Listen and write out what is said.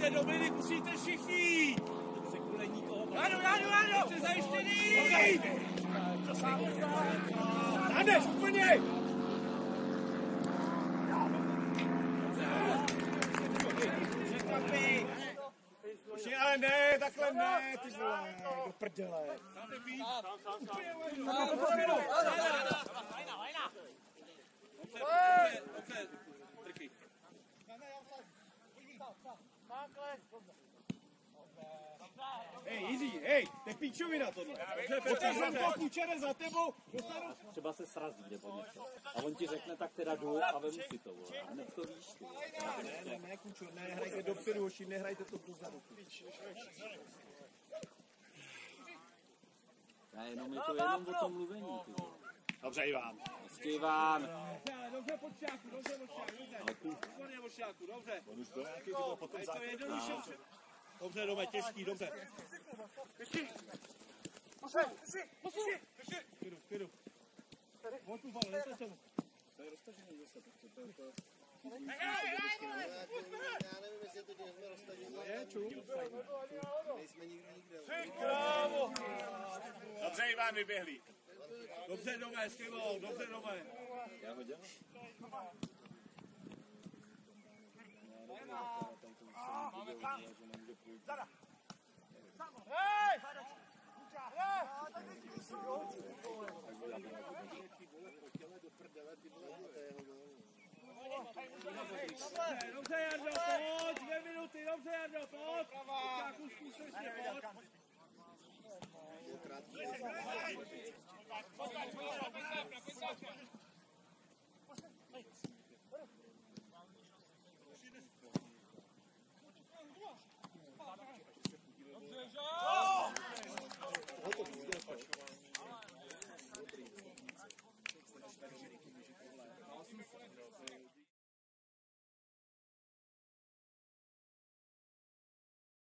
Musíte do briny, musíte všichni! Se kvůli nikoho... Jadu! Jste zajištěný! Zadeš, úplně! Už ale ne, takhle ne, ty vole, do prdele. Dobře, trky. Hej, Jiří, hej, to je píčovina tohle. Potřeba jsem to kučere za tebou. Třeba se srazí nebo něco. A on ti řekne, tak teda jdu a vemu si to. A hned to víš. Ne, kučo, nehrajte dopředu, hoši, nehrajte to dozadu. Ne, jenom je to jenom o tom mluvení. Dobře, Ivan. Prostě Ivan. Dobře, Počáku, dobře. Výborně, Počáku, dobře. On už byl nějaký, ty byl potom zákon. Dobře, Dome, těžký, dobře. Klidu. On tu val, nese se mu. To je roztažený zase, to. Já nevím, jestli to jsme roztažení. Je, čum. Nejsme nikde. Krávo. Dobře, Ivan, vyběhlí. Dobře, Dome, skvělou, dobře, Dome. Já ho dělám. Máme tam! Zada! Dobře, Jardo, pojď, 2 minuty, dobře, Jardo, pojď. Počáku, zkus ještě, pojď.